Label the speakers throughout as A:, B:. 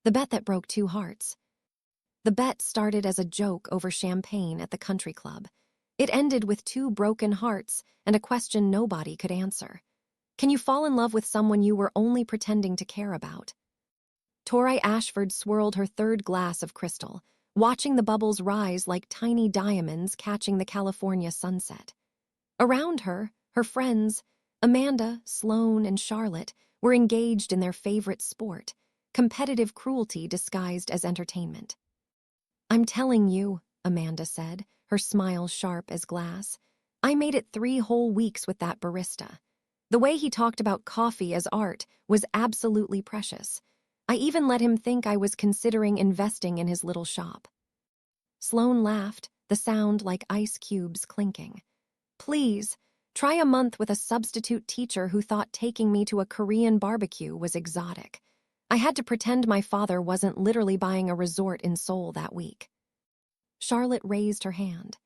A: The bet that broke two hearts. The bet started as a joke over champagne at the country club. It ended with two broken hearts and a question nobody could answer. Can you fall in love with someone you were only pretending to care about? Tori Ashford swirled her third glass of crystal, watching the bubbles rise like tiny diamonds catching the California sunset. Around her, her friends, Amanda, Sloane, and Charlotte, were engaged in their favorite sport, competitive cruelty disguised as entertainment. I'm telling you, Amanda said, her smile sharp as glass. I made it 3 whole weeks with that barista. The way he talked about coffee as art was absolutely precious. I even let him think I was considering investing in his little shop. Sloane laughed, the sound like ice cubes clinking. Please, try a month with a substitute teacher who thought taking me to a Korean barbecue was exotic. I had to pretend my father wasn't literally buying a resort in Seoul that week. Charlotte raised her hand.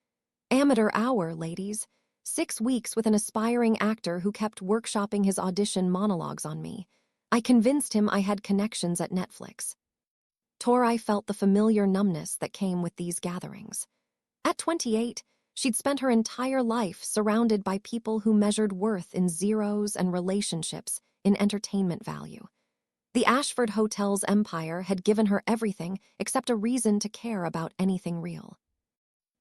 A: Amateur hour, ladies. 6 weeks with an aspiring actor who kept workshopping his audition monologues on me. I convinced him I had connections at Netflix. Tori felt the familiar numbness that came with these gatherings. At 28, she'd spent her entire life surrounded by people who measured worth in zeros and relationships in entertainment value. The Ashford Hotel's empire had given her everything except a reason to care about anything real.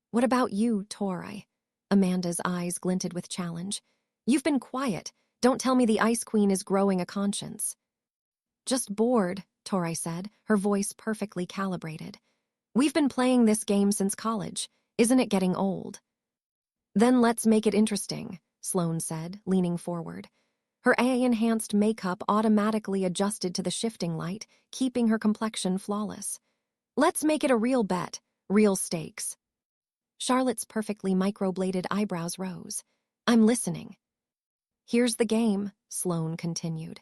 A: What about you, Tori? Amanda's eyes glinted with challenge. You've been quiet. Don't tell me the Ice Queen is growing a conscience. Just bored, Tori said, her voice perfectly calibrated. We've been playing this game since college. Isn't it getting old? Then let's make it interesting, Sloane said, leaning forward. Her AI-enhanced makeup automatically adjusted to the shifting light, keeping her complexion flawless. Let's make it a real bet, real stakes. Charlotte's perfectly microbladed eyebrows rose. I'm listening. Here's the game, Sloane continued.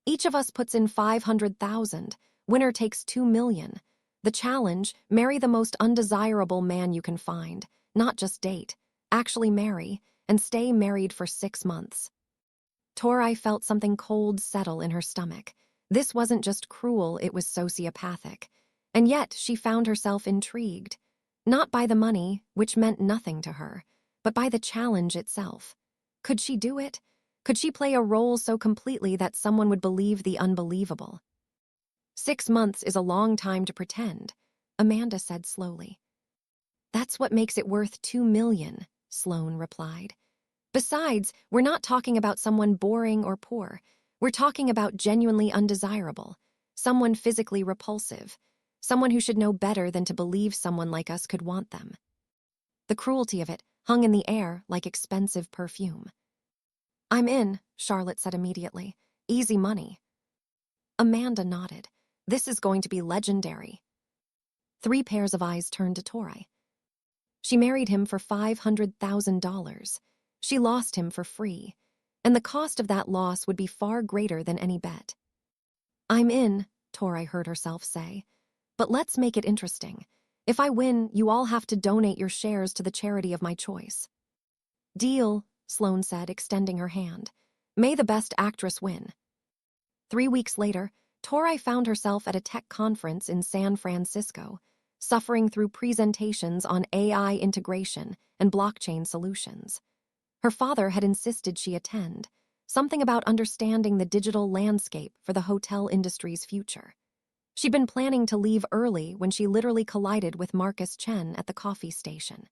A: Each of us puts in 500,000. Winner takes 2 million. The challenge, marry the most undesirable man you can find. Not just date. Actually marry, and stay married for 6 months. Tori felt something cold settle in her stomach. This wasn't just cruel, it was sociopathic. And yet she found herself intrigued. Not by the money, which meant nothing to her, but by the challenge itself. Could she do it? Could she play a role so completely that someone would believe the unbelievable? 6 months is a long time to pretend, Amanda said slowly. That's what makes it worth 2 million, Sloane replied. Besides, we're not talking about someone boring or poor. We're talking about genuinely undesirable, someone physically repulsive, someone who should know better than to believe someone like us could want them. The cruelty of it hung in the air like expensive perfume. I'm in, Charlotte said immediately. Easy money. Amanda nodded. This is going to be legendary. 3 pairs of eyes turned to Tori. She married him for $500,000. She lost him for free, and the cost of that loss would be far greater than any bet. I'm in, Tori heard herself say. But let's make it interesting. If I win, you all have to donate your shares to the charity of my choice. Deal, Sloane said, extending her hand. May the best actress win. 3 weeks later, Tori found herself at a tech conference in San Francisco, suffering through presentations on AI integration and blockchain solutions. Her father had insisted she attend, something about understanding the digital landscape for the hotel industry's future. She'd been planning to leave early when she literally collided with Marcus Chen at the coffee station.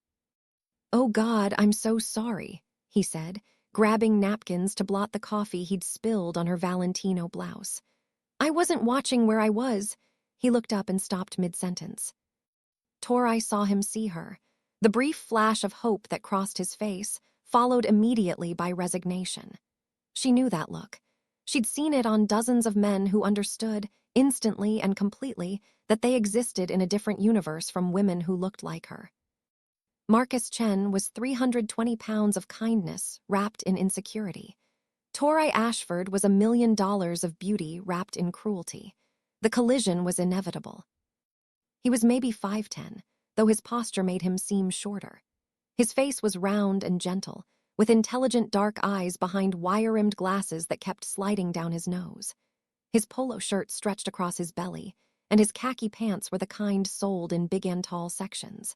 A: Oh God, I'm so sorry, he said, grabbing napkins to blot the coffee he'd spilled on her Valentino blouse. I wasn't watching where I was. He looked up and stopped mid-sentence. Tori saw him see her. The brief flash of hope that crossed his face followed immediately by resignation. She knew that look. She'd seen it on dozens of men who understood, instantly and completely, that they existed in a different universe from women who looked like her. Marcus Chen was 320 pounds of kindness wrapped in insecurity. Tori Ashford was $1 million of beauty wrapped in cruelty. The collision was inevitable. He was maybe 5'10", though his posture made him seem shorter. His face was round and gentle, with intelligent dark eyes behind wire-rimmed glasses that kept sliding down his nose. His polo shirt stretched across his belly, and his khaki pants were the kind sold in big and tall sections.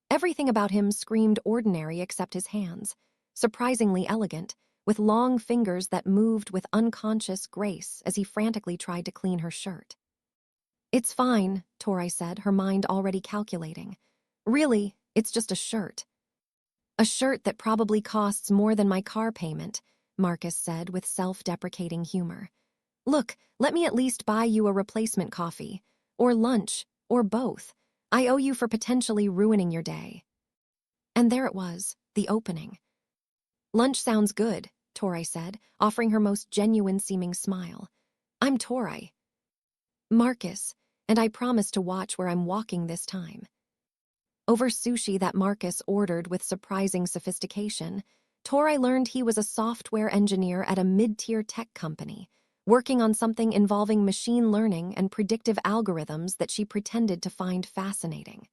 A: Everything about him screamed ordinary except his hands, surprisingly elegant, with long fingers that moved with unconscious grace as he frantically tried to clean her shirt. "It's fine," Tori said, her mind already calculating. "Really, it's just a shirt." "A shirt that probably costs more than my car payment," Marcus said with self-deprecating humor. "Look, let me at least buy you a replacement coffee. Or lunch, or both. I owe you for potentially ruining your day." And there it was, the opening. "Lunch sounds good," Tori said, offering her most genuine-seeming smile. "I'm Tori. Marcus, and I promise to watch where I'm walking this time." Over sushi that Marcus ordered with surprising sophistication, Tori learned he was a software engineer at a mid-tier tech company, working on something involving machine learning and predictive algorithms that she pretended to find fascinating.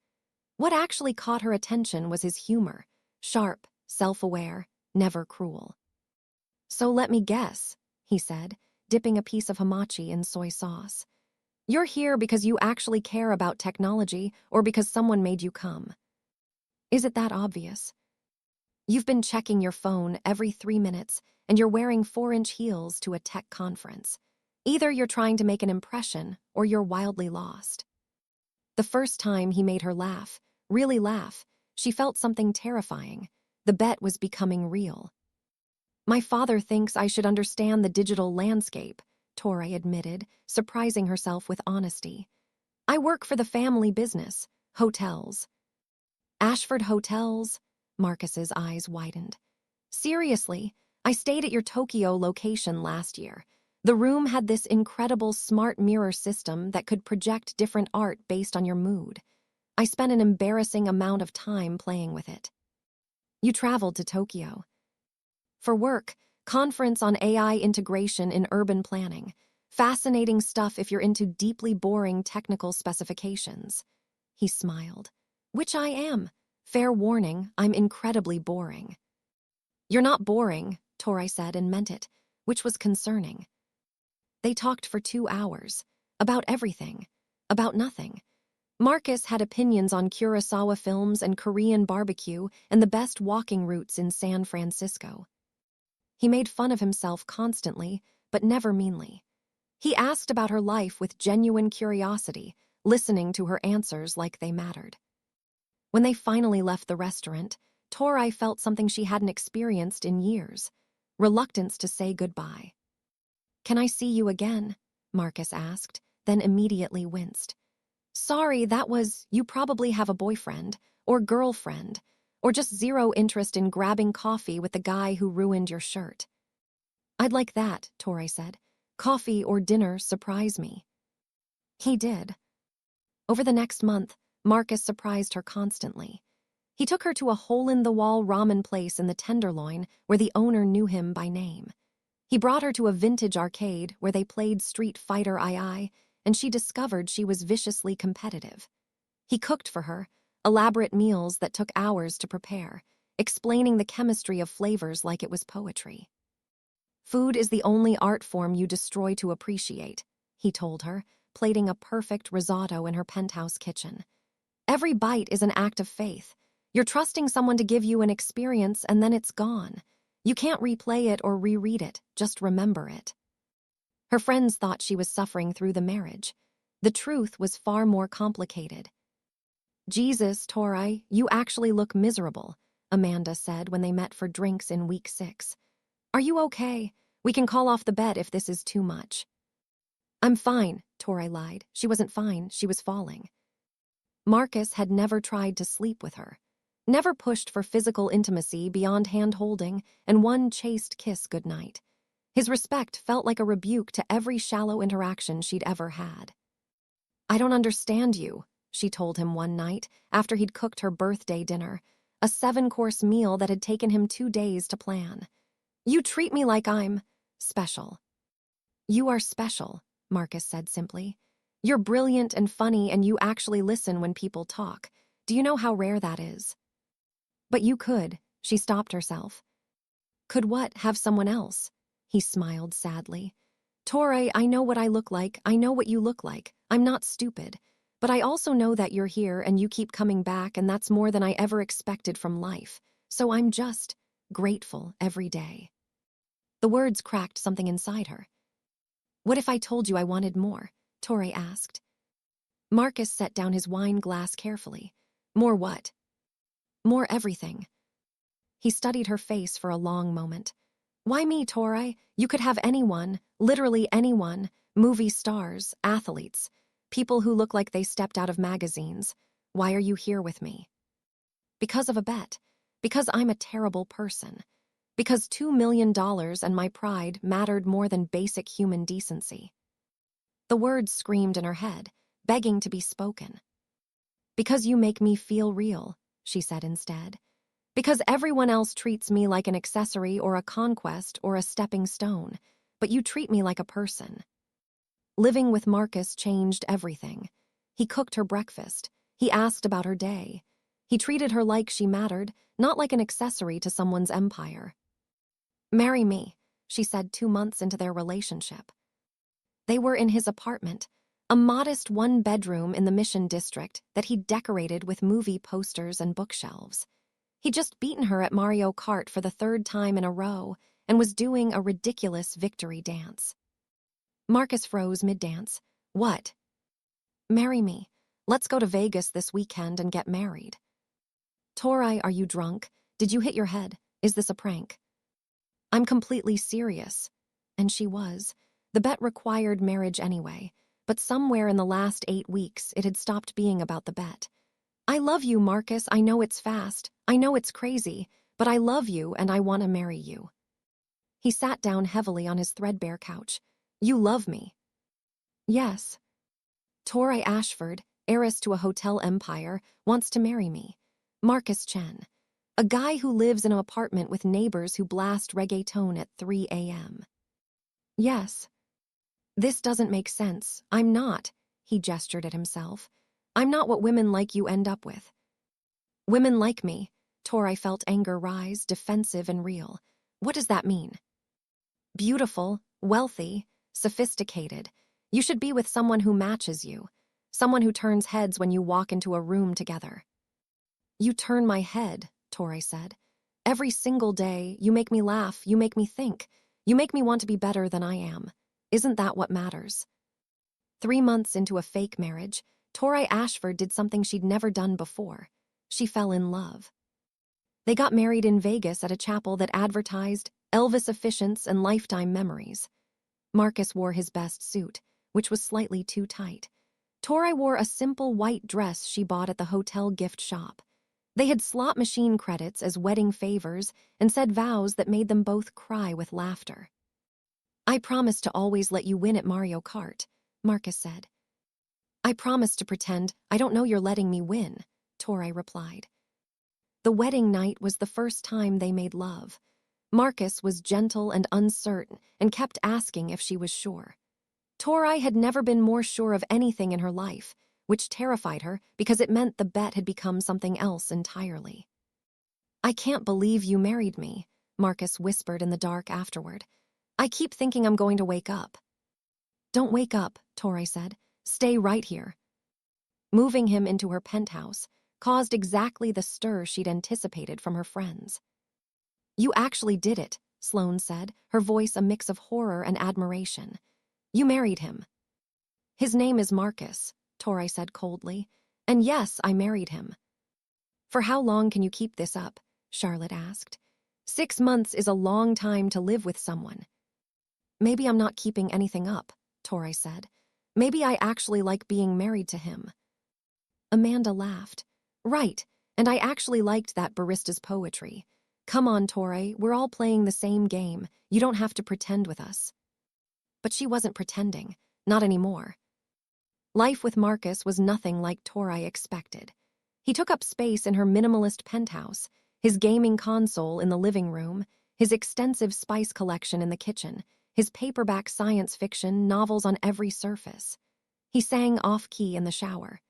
A: What actually caught her attention was his humor, sharp, self-aware, never cruel. "So let me guess," he said, dipping a piece of hamachi in soy sauce. "You're here because you actually care about technology or because someone made you come. Is it that obvious? You've been checking your phone every 3 minutes and you're wearing 4-inch heels to a tech conference. Either you're trying to make an impression or you're wildly lost." The first time he made her laugh, really laugh, she felt something terrifying. The bet was becoming real. "My father thinks I should understand the digital landscape," Tori admitted, surprising herself with honesty. "I work for the family business, hotels." "Ashford Hotels?" Marcus's eyes widened. "Seriously, I stayed at your Tokyo location last year. The room had this incredible smart mirror system that could project different art based on your mood. I spent an embarrassing amount of time playing with it." "You traveled to Tokyo." "For work, conference on AI integration in urban planning. Fascinating stuff if you're into deeply boring technical specifications." He smiled. "Which I am. Fair warning, I'm incredibly boring." "You're not boring," Tori said and meant it, which was concerning. They talked for 2 hours. About everything. About nothing. Marcus had opinions on Kurosawa films and Korean barbecue and the best walking routes in San Francisco. He made fun of himself constantly, but never meanly. He asked about her life with genuine curiosity, listening to her answers like they mattered. When they finally left the restaurant, Tori felt something she hadn't experienced in years: reluctance to say goodbye. "Can I see you again?" Marcus asked, then immediately winced. "Sorry, you probably have a boyfriend, or girlfriend, or just zero interest in grabbing coffee with the guy who ruined your shirt." "I'd like that," Tori said. "Coffee or dinner surprise me." He did. Over the next month, Marcus surprised her constantly. He took her to a hole-in-the-wall ramen place in the Tenderloin where the owner knew him by name. He brought her to a vintage arcade where they played Street Fighter II, and she discovered she was viciously competitive. He cooked for her, elaborate meals that took hours to prepare, explaining the chemistry of flavors like it was poetry. "Food is the only art form you destroy to appreciate," he told her, plating a perfect risotto in her penthouse kitchen. "Every bite is an act of faith. You're trusting someone to give you an experience and then it's gone. You can't replay it or reread it, just remember it." Her friends thought she was suffering through the marriage. The truth was far more complicated. "Jesus, Tori, you actually look miserable," Amanda said when they met for drinks in week 6. "Are you okay? We can call off the bet if this is too much." "I'm fine," Tori lied. She wasn't fine, she was falling. Marcus had never tried to sleep with her, never pushed for physical intimacy beyond hand-holding and one chaste kiss goodnight. His respect felt like a rebuke to every shallow interaction she'd ever had. "I don't understand you," she told him one night after he'd cooked her birthday dinner, a 7-course meal that had taken him 2 days to plan. "You treat me like I'm special." "You are special," Marcus said simply. "You're brilliant and funny and you actually listen when people talk. Do you know how rare that is?" "But you could," she stopped herself. "Could what, have someone else?" He smiled sadly. Torre, I know what I look like. I know what you look like. I'm not stupid. But I also know that you're here and you keep coming back, and that's more than I ever expected from life. So I'm just grateful every day. The words cracked something inside her. What if I told you I wanted more? Torre asked. Marcus set down his wine glass carefully. More what? More everything. He studied her face for a long moment. Why me, Torre? You could have anyone, literally anyone, movie stars, athletes, people who look like they stepped out of magazines. Why are you here with me? Because of a bet. Because I'm a terrible person. Because $2 million and my pride mattered more than basic human decency. The words screamed in her head, begging to be spoken. Because you make me feel real, she said instead. Because everyone else treats me like an accessory or a conquest or a stepping stone, but you treat me like a person. Living with Marcus changed everything. He cooked her breakfast. He asked about her day. He treated her like she mattered, not like an accessory to someone's empire. Marry me, she said 2 months into their relationship. They were in his apartment, a modest one-bedroom in the Mission District that he'd decorated with movie posters and bookshelves. He'd just beaten her at Mario Kart for the 3rd time in a row and was doing a ridiculous victory dance. Marcus froze mid-dance. What? Marry me. Let's go to Vegas this weekend and get married. Torre, are you drunk? Did you hit your head? Is this a prank? I'm completely serious. And she was. The bet required marriage anyway, but somewhere in the last 8 weeks it had stopped being about the bet. I love you, Marcus. I know it's fast. I know it's crazy, but I love you and I want to marry you. He sat down heavily on his threadbare couch. You love me. Yes. Torre Ashford, heiress to a hotel empire, wants to marry me. Marcus Chen. A guy who lives in an apartment with neighbors who blast reggaeton at 3 a.m. Yes. This doesn't make sense. I'm not, he gestured at himself. I'm not what women like you end up with. Women like me. Torre felt anger rise, defensive and real. What does that mean? Beautiful, wealthy, sophisticated. You should be with someone who matches you. Someone who turns heads when you walk into a room together. You turn my head, Torre said. Every single day, you make me laugh, you make me think. You make me want to be better than I am. Isn't that what matters? 3 months into a fake marriage, Torre Ashford did something she'd never done before. She fell in love. They got married in Vegas at a chapel that advertised Elvis efficiency and lifetime memories. Marcus wore his best suit, which was slightly too tight. Torre wore a simple white dress she bought at the hotel gift shop. They had slot machine credits as wedding favors and said vows that made them both cry with laughter. I promise to always let you win at Mario Kart, Marcus said. I promise to pretend I don't know you're letting me win, Torre replied. The wedding night was the first time they made love. Marcus was gentle and uncertain and kept asking if she was sure. Torre had never been more sure of anything in her life, which terrified her because it meant the bet had become something else entirely. I can't believe you married me, Marcus whispered in the dark afterward. I keep thinking I'm going to wake up. Don't wake up, Torre said. Stay right here. Moving him into her penthouse caused exactly the stir she'd anticipated from her friends. You actually did it, Sloane said, her voice a mix of horror and admiration. You married him. His name is Marcus, Torre said coldly. And yes, I married him. For how long can you keep this up? Charlotte asked. 6 months is a long time to live with someone. Maybe I'm not keeping anything up, Torre said. Maybe I actually like being married to him. Amanda laughed. Right, and I actually liked that barista's poetry. Come on, Torre, we're all playing the same game. You don't have to pretend with us. But she wasn't pretending, not anymore. Life with Marcus was nothing like Torre expected. He took up space in her minimalist penthouse, his gaming console in the living room, his extensive spice collection in the kitchen, his paperback science fiction novels on every surface. He sang off-key in the shower.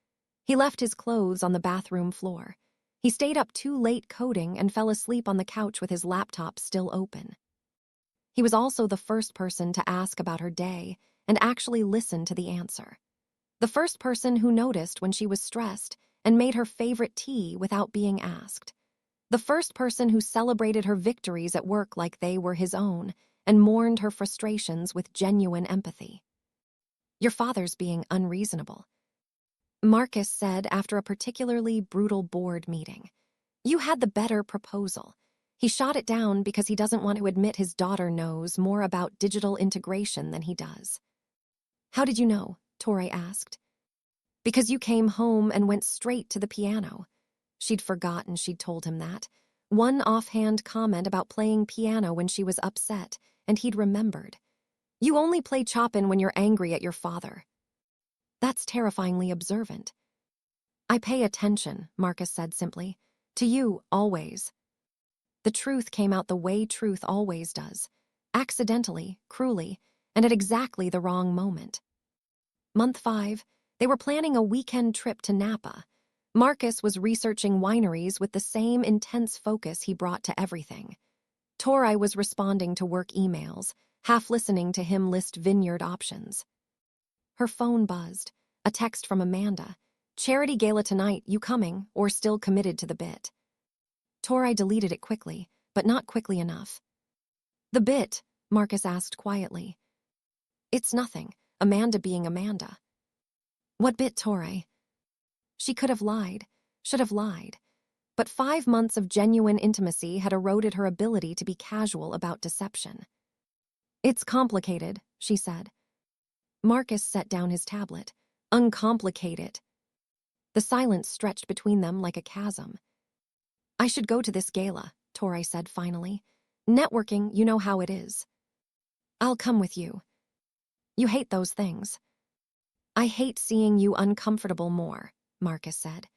A: He left his clothes on the bathroom floor. He stayed up too late coding and fell asleep on the couch with his laptop still open. He was also the first person to ask about her day and actually listen to the answer. The first person who noticed when she was stressed and made her favorite tea without being asked. The first person who celebrated her victories at work like they were his own and mourned her frustrations with genuine empathy. Your father's being unreasonable, Marcus said after a particularly brutal board meeting. You had the better proposal. He shot it down because he doesn't want to admit his daughter knows more about digital integration than he does. How did you know? Torre asked. Because you came home and went straight to the piano. She'd forgotten she'd told him that. One offhand comment about playing piano when she was upset, and he'd remembered. You only play Chopin when you're angry at your father. That's terrifyingly observant. I pay attention, Marcus said simply. To you, always. The truth came out the way truth always does. Accidentally, cruelly, and at exactly the wrong moment. Month 5, they were planning a weekend trip to Napa. Marcus was researching wineries with the same intense focus he brought to everything. Torre was responding to work emails, half listening to him list vineyard options. Her phone buzzed. A text from Amanda. Charity gala tonight, you coming, or still committed to the bit? Torre deleted it quickly, but not quickly enough. The bit? Marcus asked quietly. It's nothing, Amanda being Amanda. What bit, Torre? She could have lied, should have lied. But 5 months of genuine intimacy had eroded her ability to be casual about deception. It's complicated, she said. Marcus set down his tablet. Uncomplicate it. The silence stretched between them like a chasm. I should go to this gala, Torre said finally. Networking, you know how it is. I'll come with you. You hate those things. I hate seeing you uncomfortable more, Marcus said.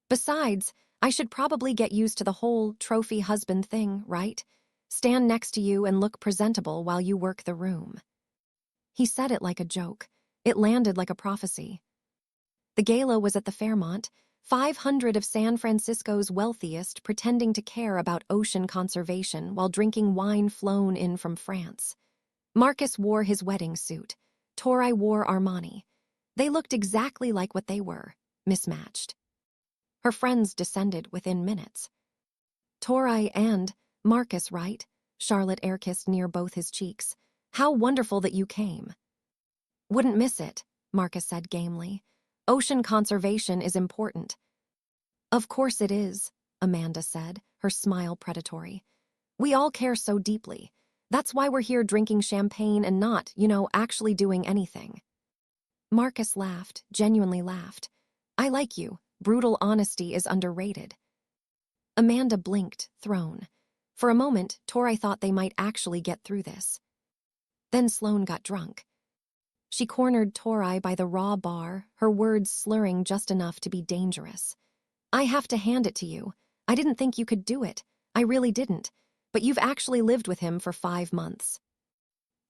A: Besides, I should probably get used to the whole trophy husband thing, right? Stand next to you and look presentable while you work the room. He said it like a joke. It landed like a prophecy. The gala was at the Fairmont, 500 of San Francisco's wealthiest pretending to care about ocean conservation while drinking wine flown in from France. Marcus wore his wedding suit. Torre wore Armani. They looked exactly like what they were, mismatched. Her friends descended within minutes. Torre and Marcus, right? Charlotte air-kissed near both his cheeks. How wonderful that you came. Wouldn't miss it, Marcus said gamely. Ocean conservation is important. Of course it is, Amanda said, her smile predatory. We all care so deeply. That's why we're here drinking champagne and not, actually doing anything. Marcus laughed, genuinely laughed. I like you. Brutal honesty is underrated. Amanda blinked, thrown. For a moment, Torre thought they might actually get through this. Then Sloane got drunk. She cornered Torre by the raw bar, her words slurring just enough to be dangerous. I have to hand it to you. I didn't think you could do it. I really didn't. But you've actually lived with him for 5 months.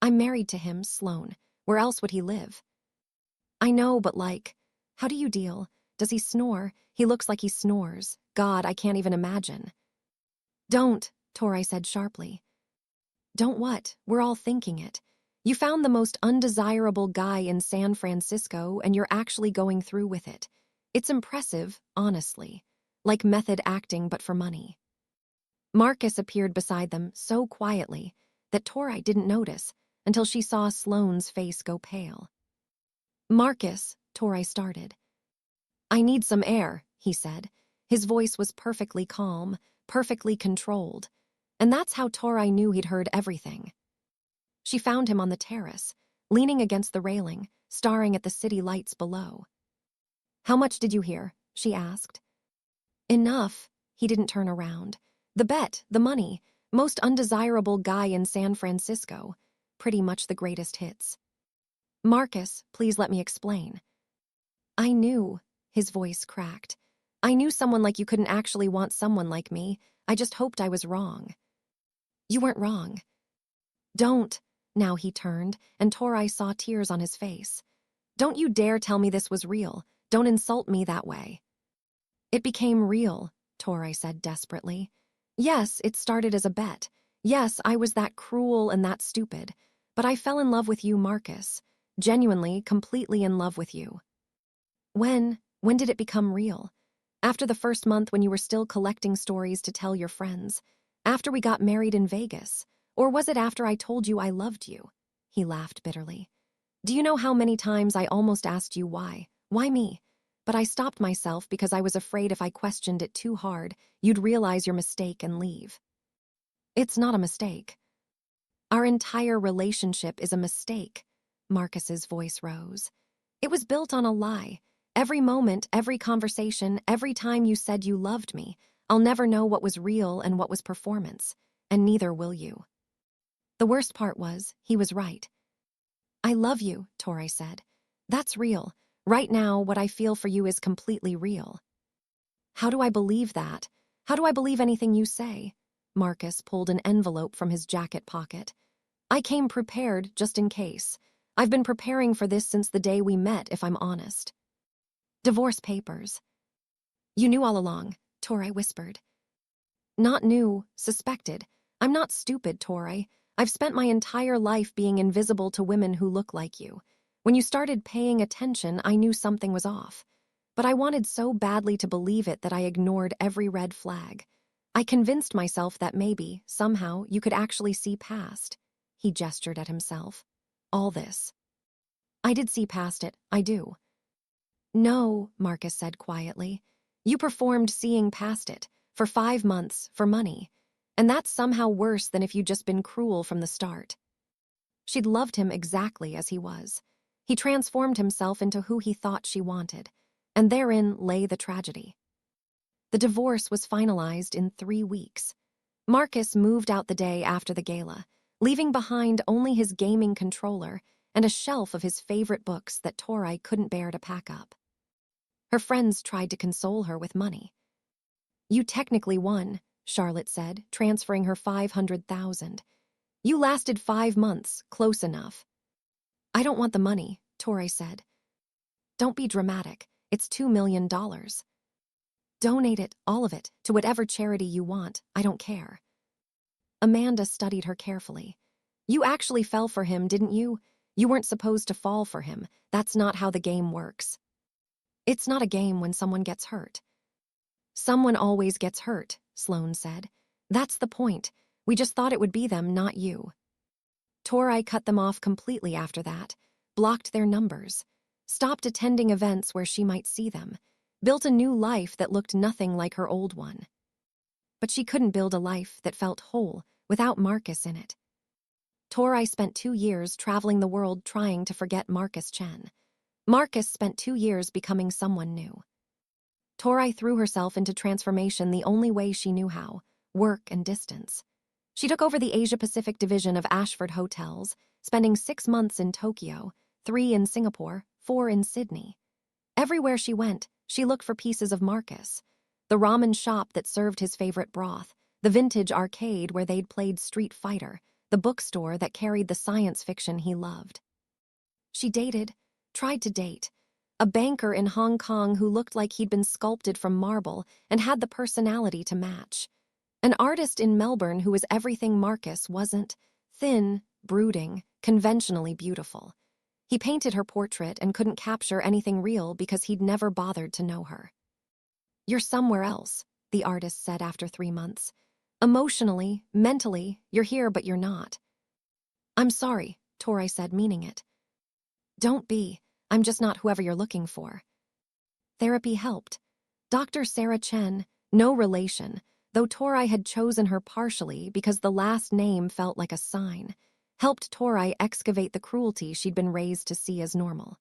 A: I'm married to him, Sloane. Where else would he live? I know, but how do you deal? Does he snore? He looks like he snores. God, I can't even imagine. Don't, Torre said sharply. Don't what? We're all thinking it. You found the most undesirable guy in San Francisco and you're actually going through with it. It's impressive, honestly. Like method acting but for money. Marcus appeared beside them so quietly that Torre didn't notice until she saw Sloane's face go pale. Marcus, Torre started. I need some air, he said. His voice was perfectly calm, perfectly controlled. And that's how Torre knew he'd heard everything. She found him on the terrace, leaning against the railing, staring at the city lights below. How much did you hear? She asked. Enough. He didn't turn around. The bet, the money, most undesirable guy in San Francisco. Pretty much the greatest hits. Marcus, please let me explain. I knew, his voice cracked. I knew someone like you couldn't actually want someone like me. I just hoped I was wrong. You weren't wrong. Don't. Now he turned, and Torre saw tears on his face. Don't you dare tell me this was real. Don't insult me that way. It became real, Torre said desperately. Yes, it started as a bet. Yes, I was that cruel and that stupid, but I fell in love with you, Marcus. Genuinely, completely in love with you. When did it become real? After the first month when you were still collecting stories to tell your friends? After we got married in Vegas? Or was it after I told you I loved you? He laughed bitterly. Do you know how many times I almost asked you why? Why me? But I stopped myself because I was afraid if I questioned it too hard, you'd realize your mistake and leave. It's not a mistake. Our entire relationship is a mistake. Marcus's voice rose. It was built on a lie. Every moment, every conversation, every time you said you loved me, I'll never know what was real and what was performance, and neither will you. The worst part was, he was right. I love you, Tori said. That's real. Right now, what I feel for you is completely real. How do I believe that? How do I believe anything you say? Marcus pulled an envelope from his jacket pocket. I came prepared just in case. I've been preparing for this since the day we met, if I'm honest. Divorce papers. You knew all along, Tori whispered. Not knew, suspected. I'm not stupid, Tori. I've spent my entire life being invisible to women who look like you. When you started paying attention, I knew something was off. But I wanted so badly to believe it that I ignored every red flag. I convinced myself that maybe, somehow, you could actually see past. He gestured at himself. All this. I did see past it, I do. No, Marcus said quietly. You performed seeing past it, for 5 months, for money. And that's somehow worse than if you'd just been cruel from the start. She'd loved him exactly as he was. He transformed himself into who he thought she wanted, and therein lay the tragedy. The divorce was finalized in 3 weeks. Marcus moved out the day after the gala, leaving behind only his gaming controller and a shelf of his favorite books that Tori couldn't bear to pack up. Her friends tried to console her with money. You technically won, Charlotte said, transferring her $500,000. You lasted 5 months, close enough. I don't want the money, Tori said. Don't be dramatic. It's $2 million. Donate it, all of it, to whatever charity you want. I don't care. Amanda studied her carefully. You actually fell for him, didn't you? You weren't supposed to fall for him. That's not how the game works. It's not a game when someone gets hurt. Someone always gets hurt, Sloane said. That's the point. We just thought it would be them, not you. Tori cut them off completely after that, blocked their numbers, stopped attending events where she might see them, built a new life that looked nothing like her old one. But she couldn't build a life that felt whole without Marcus in it. Tori spent 2 years traveling the world trying to forget Marcus Chen. Marcus spent 2 years becoming someone new. Tori threw herself into transformation the only way she knew how, work and distance. She took over the Asia-Pacific division of Ashford Hotels, spending 6 months in Tokyo, 3 in Singapore, 4 in Sydney. Everywhere she went, she looked for pieces of Marcus. The ramen shop that served his favorite broth, the vintage arcade where they'd played Street Fighter, the bookstore that carried the science fiction he loved. She tried to date, a banker in Hong Kong who looked like he'd been sculpted from marble and had the personality to match. An artist in Melbourne who was everything Marcus wasn't, thin, brooding, conventionally beautiful. He painted her portrait and couldn't capture anything real because he'd never bothered to know her. You're somewhere else, the artist said after 3 months. Emotionally, mentally, you're here but you're not. I'm sorry, Tori said, meaning it. Don't be. I'm just not whoever you're looking for. Therapy helped. Dr. Sarah Chen, no relation, though Tori had chosen her partially because the last name felt like a sign, helped Tori excavate the cruelty she'd been raised to see as normal.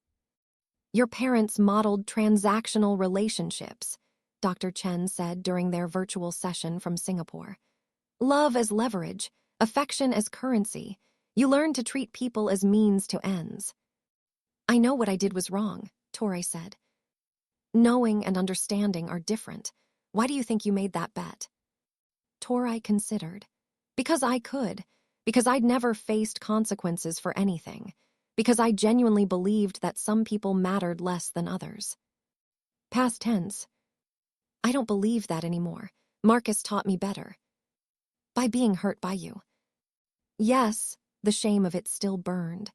A: Your parents modeled transactional relationships, Dr. Chen said during their virtual session from Singapore. Love as leverage, affection as currency. You learn to treat people as means to ends. I know what I did was wrong, Tori said. Knowing and understanding are different. Why do you think you made that bet? Tori considered. Because I could. Because I'd never faced consequences for anything. Because I genuinely believed that some people mattered less than others. Past tense. I don't believe that anymore. Marcus taught me better. By being hurt by you. Yes, the shame of it still burned.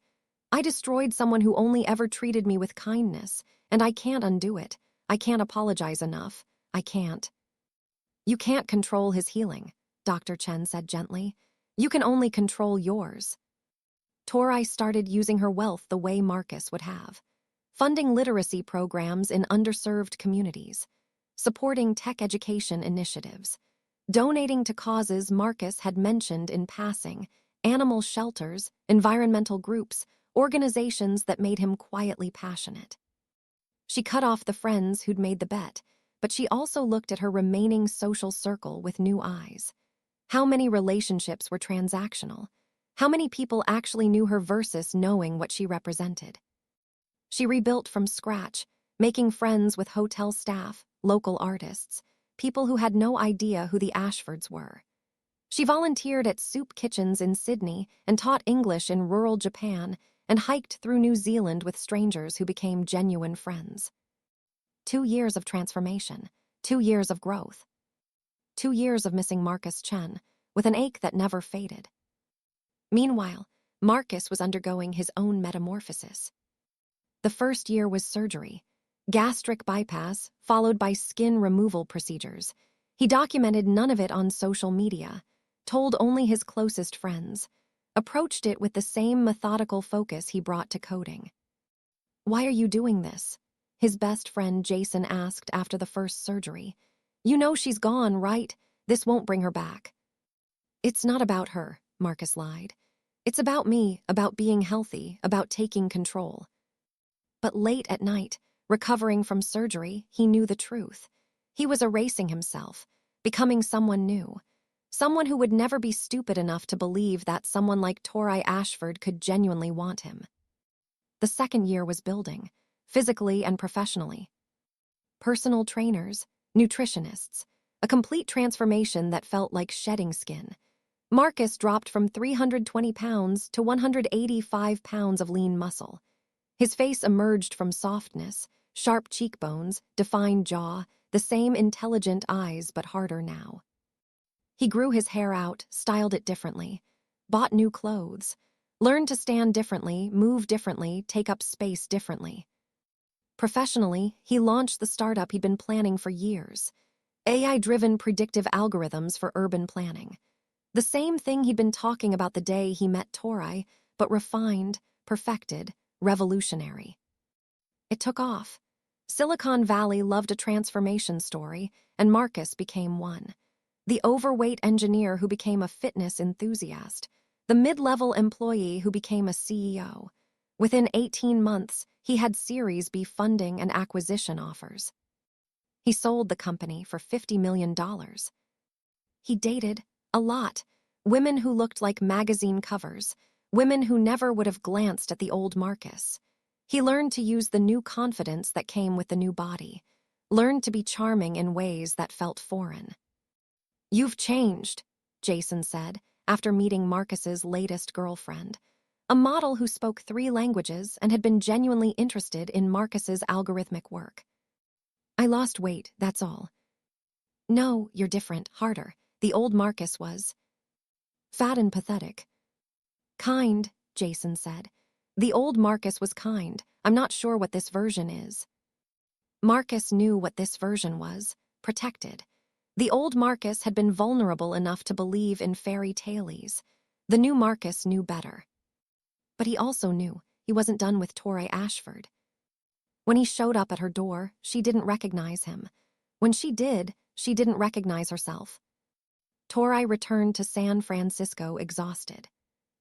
A: I destroyed someone who only ever treated me with kindness, and I can't undo it. I can't apologize enough. I can't. You can't control his healing, Dr. Chen said gently. You can only control yours. Tori started using her wealth the way Marcus would have, funding literacy programs in underserved communities, supporting tech education initiatives, donating to causes Marcus had mentioned in passing, animal shelters, environmental groups, organizations that made him quietly passionate. She cut off the friends who'd made the bet, but she also looked at her remaining social circle with new eyes. How many relationships were transactional? How many people actually knew her versus knowing what she represented? She rebuilt from scratch, making friends with hotel staff, local artists, people who had no idea who the Ashfords were. She volunteered at soup kitchens in Sydney and taught English in rural Japan and hiked through New Zealand with strangers who became genuine friends. 2 years of transformation, 2 years of growth, 2 years of missing Marcus Chen, with an ache that never faded. Meanwhile, Marcus was undergoing his own metamorphosis. The first year was surgery, gastric bypass, followed by skin removal procedures. He documented none of it on social media, told only his closest friends, approached it with the same methodical focus he brought to coding. "Why are you doing this?" his best friend Jason asked after the first surgery. "You know she's gone, right? This won't bring her back." "It's not about her," Marcus lied. "It's about me, about being healthy, about taking control." But late at night, recovering from surgery, he knew the truth. He was erasing himself, becoming someone new. Someone who would never be stupid enough to believe that someone like Tori Ashford could genuinely want him. The second year was building, physically and professionally. Personal trainers, nutritionists, a complete transformation that felt like shedding skin. Marcus dropped from 320 pounds to 185 pounds of lean muscle. His face emerged from softness, sharp cheekbones, defined jaw, the same intelligent eyes but harder now. He grew his hair out, styled it differently, bought new clothes, learned to stand differently, move differently, take up space differently. Professionally, he launched the startup he'd been planning for years, AI-driven predictive algorithms for urban planning. The same thing he'd been talking about the day he met Tori, but refined, perfected, revolutionary. It took off. Silicon Valley loved a transformation story, and Marcus became one. The overweight engineer who became a fitness enthusiast, the mid-level employee who became a CEO. Within 18 months, he had Series B funding and acquisition offers. He sold the company for $50 million. He dated, a lot, women who looked like magazine covers, women who never would have glanced at the old Marcus. He learned to use the new confidence that came with the new body, learned to be charming in ways that felt foreign. "You've changed," Jason said, after meeting Marcus's latest girlfriend, a model who spoke 3 languages and had been genuinely interested in Marcus's algorithmic work. "I lost weight, that's all." "No, you're different, harder. The old Marcus was fat and pathetic." "Kind," Jason said. "The old Marcus was kind. I'm not sure what this version is." Marcus knew what this version was, protected. The old Marcus had been vulnerable enough to believe in fairy tales. The new Marcus knew better. But he also knew he wasn't done with Tori Ashford. When he showed up at her door, she didn't recognize him. When she did, she didn't recognize herself. Tori returned to San Francisco exhausted.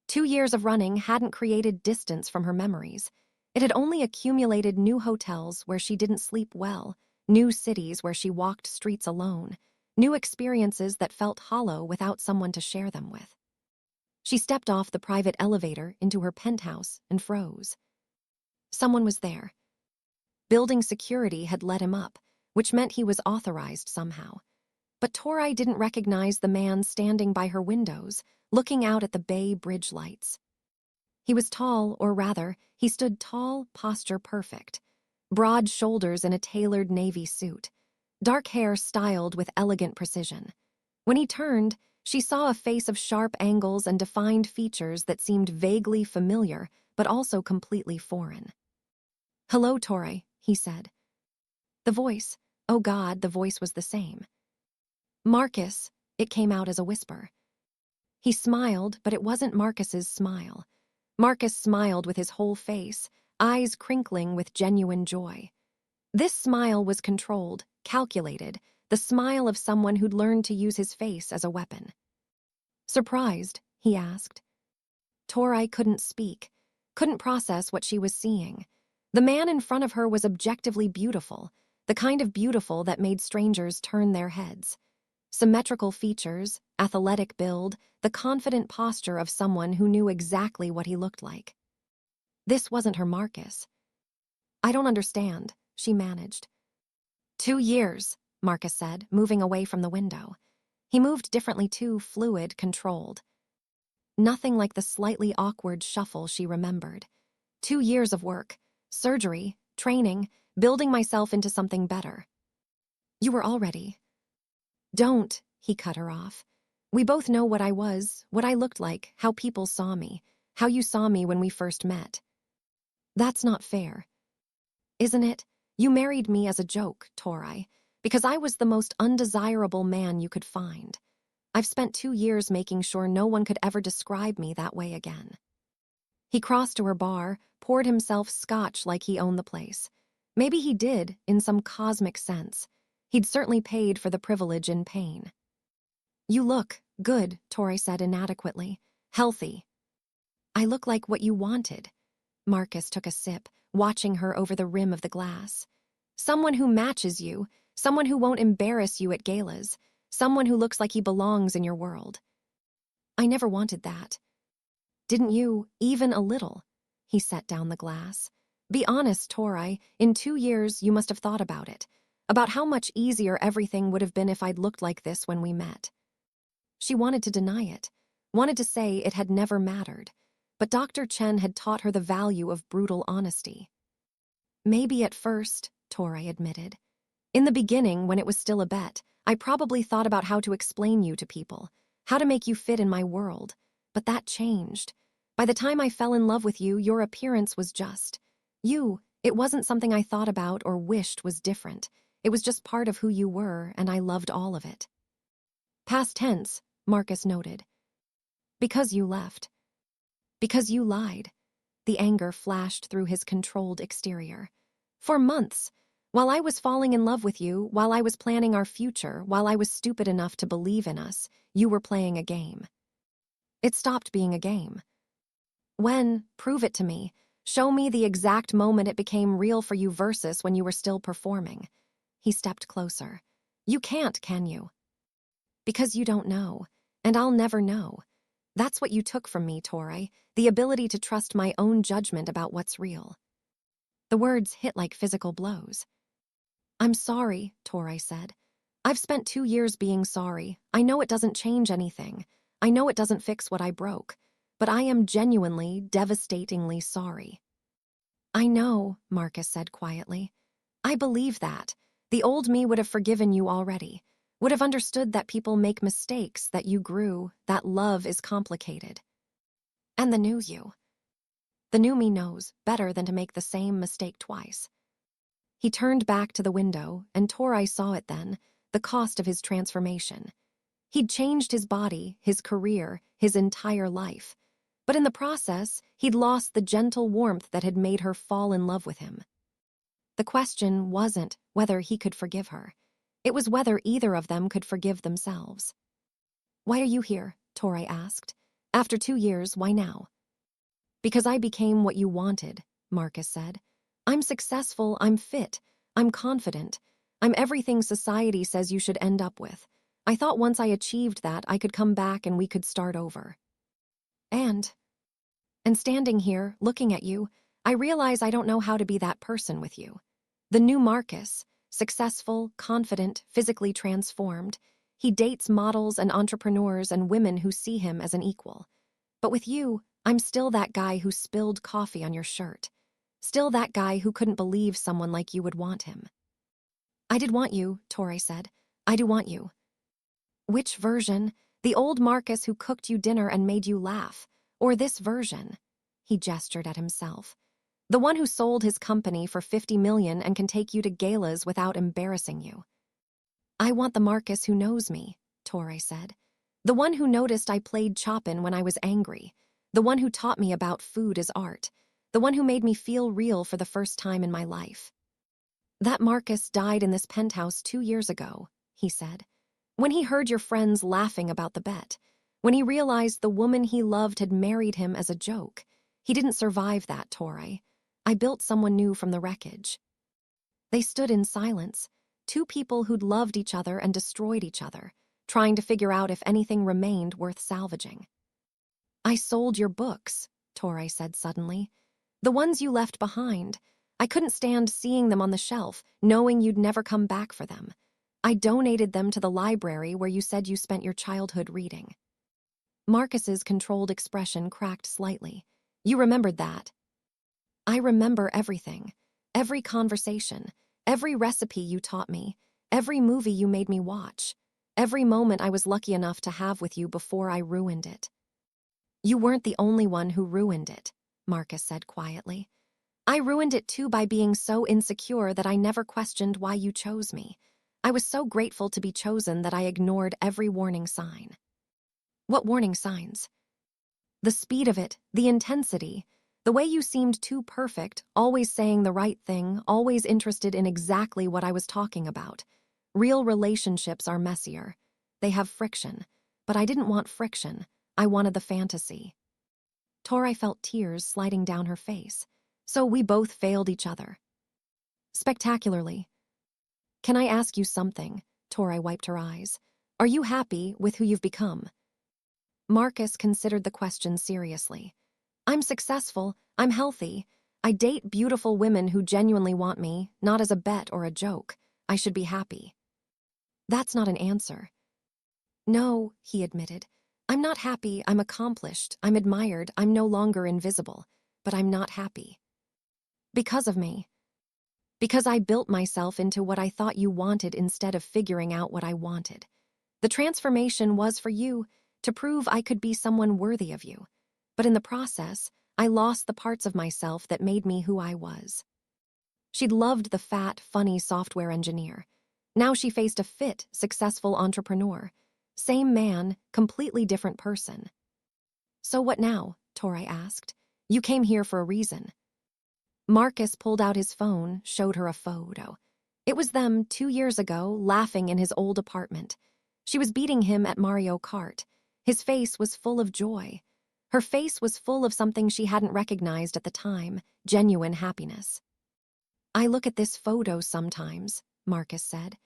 A: 2 years of running hadn't created distance from her memories. It had only accumulated new hotels where she didn't sleep well, new cities where she walked streets alone, new experiences that felt hollow without someone to share them with. She stepped off the private elevator into her penthouse and froze. Someone was there. Building security had let him up, which meant he was authorized somehow. But Tori didn't recognize the man standing by her windows, looking out at the Bay Bridge lights. He was tall, or rather, he stood tall, posture perfect. Broad shoulders in a tailored navy suit. Dark hair styled with elegant precision. When he turned, She saw a face of sharp angles and defined features that seemed vaguely familiar, but also completely foreign. "Hello, Torre," he said. The voice, oh God, the voice was the same. "Marcus," it came out as a whisper. He smiled, but it wasn't Marcus's smile. Marcus smiled with his whole face, eyes crinkling with genuine joy. This smile was controlled, calculated, the smile of someone who'd learned to use his face as a weapon. "Surprised?" he asked. Torre couldn't speak, couldn't process what she was seeing. The man in front of her was objectively beautiful, the kind of beautiful that made strangers turn their heads. Symmetrical features, athletic build, the confident posture of someone who knew exactly what he looked like. This wasn't her Marcus. "I don't understand," she managed. 2 years, Marcus said, moving away from the window. He moved differently too, fluid, controlled. Nothing like the slightly awkward shuffle she remembered. 2 years of work, surgery, training, building myself into something better. "You were already." "Don't," he cut her off. "We both know what I was, what I looked like, how people saw me, how you saw me when we first met." "That's not fair." "Isn't it? You married me as a joke, Torre, because I was the most undesirable man you could find. I've spent 2 years making sure no one could ever describe me that way again." He crossed to her bar, poured himself scotch like he owned the place. Maybe he did, in some cosmic sense. He'd certainly paid for the privilege in pain. "You look good," Torre said inadequately. "Healthy." "I look like what you wanted." Marcus took a sip, watching her over the rim of the glass. "Someone who matches you, someone who won't embarrass you at galas, someone who looks like he belongs in your world." "I never wanted that." "Didn't you, even a little?" He set down the glass. "Be honest, Torre, in 2 years you must have thought about it, about how much easier everything would have been if I'd looked like this when we met." She wanted to deny it, wanted to say it had never mattered, but Dr. Chen had taught her the value of brutal honesty. "Maybe at first," Torre admitted. "In the beginning, when it was still a bet, I probably thought about how to explain you to people, how to make you fit in my world. But that changed. By the time I fell in love with you, your appearance was just you. It wasn't something I thought about or wished was different. It was just part of who you were, and I loved all of it." "Past tense," Marcus noted. "Because you left. Because you lied." The anger flashed through his controlled exterior. "For months. While I was falling in love with you, while I was planning our future, while I was stupid enough to believe in us, you were playing a game." "It stopped being a game." "When? Prove it to me. Show me the exact moment it became real for you versus when you were still performing." He stepped closer. "You can't, can you?" "Because you don't know. And I'll never know. That's what you took from me, Torre, the ability to trust my own judgment about what's real." The words hit like physical blows. "I'm sorry," Torre said. "I've spent 2 years being sorry. I know it doesn't change anything. I know it doesn't fix what I broke. But I am genuinely, devastatingly sorry." "I know," Marcus said quietly. "I believe that. The old me would have forgiven you already, would have understood that people make mistakes, that you grew, that love is complicated. And the new you. The new me knows better than to make the same mistake twice." He turned back to the window, and Torre saw it then, the cost of his transformation. He'd changed his body, his career, his entire life. But in the process, he'd lost the gentle warmth that had made her fall in love with him. The question wasn't whether he could forgive her. It was whether either of them could forgive themselves. "Why are you here?" Torre asked. "After 2 years, why now?" "Because I became what you wanted," Marcus said. "I'm successful, I'm fit, I'm confident. I'm everything society says you should end up with. I thought once I achieved that, I could come back and we could start over. And standing here, looking at you, I realize I don't know how to be that person with you. The new Marcus, successful, confident, physically transformed. He dates models and entrepreneurs and women who see him as an equal. But with you, I'm still that guy who spilled coffee on your shirt. Still that guy who couldn't believe someone like you would want him." "I did want you," Torre said. "I do want you." "Which version? The old Marcus who cooked you dinner and made you laugh. Or this version. He gestured at himself. The one who sold his company for 50 million and can take you to galas without embarrassing you. I want the Marcus who knows me, Torre said. The one who noticed I played Chopin when I was angry. The one who taught me about food as art. The one who made me feel real for the first time in my life. That Marcus died in this penthouse 2 years ago, he said. When he heard your friends laughing about the bet. When he realized the woman he loved had married him as a joke. He didn't survive that, Torre. I built someone new from the wreckage. They stood in silence, two people who'd loved each other and destroyed each other, trying to figure out if anything remained worth salvaging. I sold your books, Torre said suddenly. The ones you left behind. I couldn't stand seeing them on the shelf, knowing you'd never come back for them. I donated them to the library where you said you spent your childhood reading. Marcus's controlled expression cracked slightly. You remembered that. I remember everything. Every conversation. Every recipe you taught me. Every movie you made me watch. Every moment I was lucky enough to have with you before I ruined it. You weren't the only one who ruined it, Marcus said quietly. I ruined it too by being so insecure that I never questioned why you chose me. I was so grateful to be chosen that I ignored every warning sign. What warning signs? The speed of it, the intensity, the way you seemed too perfect, always saying the right thing, always interested in exactly what I was talking about. Real relationships are messier. They have friction. But I didn't want friction. I wanted the fantasy. Torre felt tears sliding down her face. So we both failed each other. Spectacularly. Can I ask you something? Torre wiped her eyes. Are you happy with who you've become? Marcus considered the question seriously. I'm successful, I'm healthy. I date beautiful women who genuinely want me, not as a bet or a joke. I should be happy. That's not an answer. No, he admitted. I'm not happy, I'm accomplished, I'm admired, I'm no longer invisible. But I'm not happy. Because of me. Because I built myself into what I thought you wanted instead of figuring out what I wanted. The transformation was for you, to prove I could be someone worthy of you. But in the process, I lost the parts of myself that made me who I was. She'd loved the fat, funny software engineer. Now she faced a fit, successful entrepreneur. Same man, completely different person. So what now? Torre asked. You came here for a reason. Marcus pulled out his phone, showed her a photo. It was them 2 years ago, laughing in his old apartment. She was beating him at Mario Kart. His face was full of joy. Her face was full of something she hadn't recognized at the time, genuine happiness. I look at this photo sometimes, Marcus said,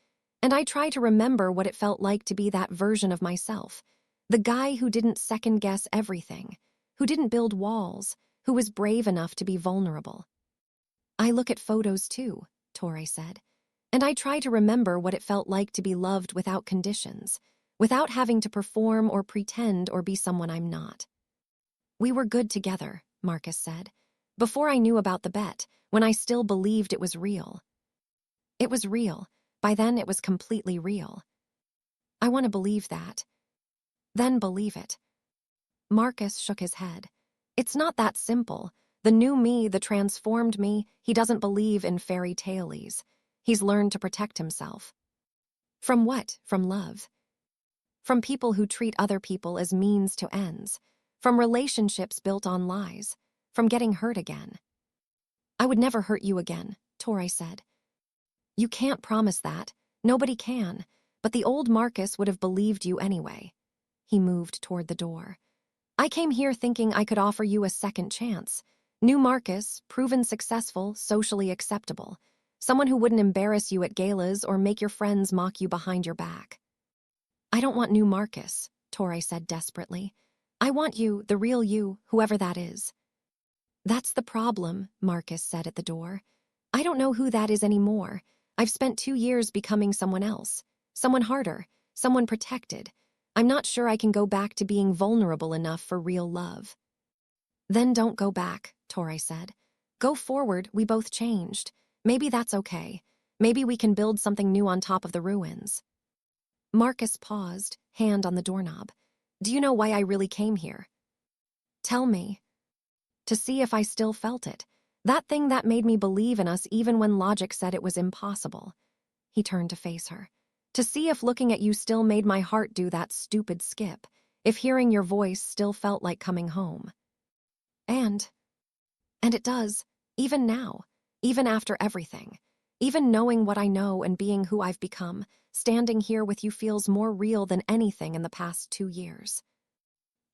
A: and I try to remember what it felt like to be that version of myself, the guy who didn't second-guess everything, who didn't build walls, who was brave enough to be vulnerable. I look at photos too, Torre said, and I try to remember what it felt like to be loved without conditions, without having to perform or pretend or be someone I'm not. We were good together, Marcus said, before I knew about the bet, when I still believed it was real. It was real. By then it was completely real. I want to believe that. Then believe it. Marcus shook his head. It's not that simple. The new me, the transformed me, he doesn't believe in fairy tales. He's learned to protect himself. From what? From love. From people who treat other people as means to ends. From relationships built on lies. From getting hurt again. I would never hurt you again, Torre said. You can't promise that. Nobody can. But the old Marcus would have believed you anyway. He moved toward the door. I came here thinking I could offer you a second chance. New Marcus, proven successful, socially acceptable. Someone who wouldn't embarrass you at galas or make your friends mock you behind your back. I don't want new Marcus, Torre said desperately. I want you, the real you, whoever that is. That's the problem, Marcus said at the door. I don't know who that is anymore. I've spent 2 years becoming someone else. Someone harder, someone protected. I'm not sure I can go back to being vulnerable enough for real love. Then don't go back, Torre said. Go forward, we both changed. Maybe that's okay. Maybe we can build something new on top of the ruins. Marcus paused, hand on the doorknob. Do you know why I really came here? Tell me. To see if I still felt it. That thing that made me believe in us even when logic said it was impossible. He turned to face her. To see if looking at you still made my heart do that stupid skip. If hearing your voice still felt like coming home. And it does, even now, even after everything. Even knowing what I know and being who I've become, standing here with you feels more real than anything in the past 2 years.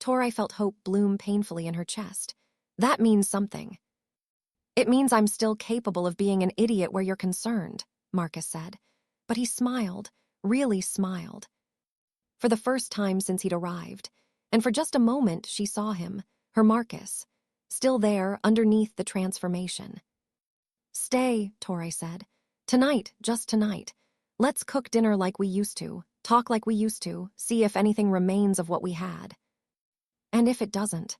A: Tori felt hope bloom painfully in her chest. That means something. It means I'm still capable of being an idiot where you're concerned, Marcus said. But he smiled, really smiled. For the first time since he'd arrived, and for just a moment she saw him, her Marcus, still there underneath the transformation. Stay, Tori said. Tonight, just tonight. Let's cook dinner like we used to, talk like we used to, see if anything remains of what we had. And if it doesn't,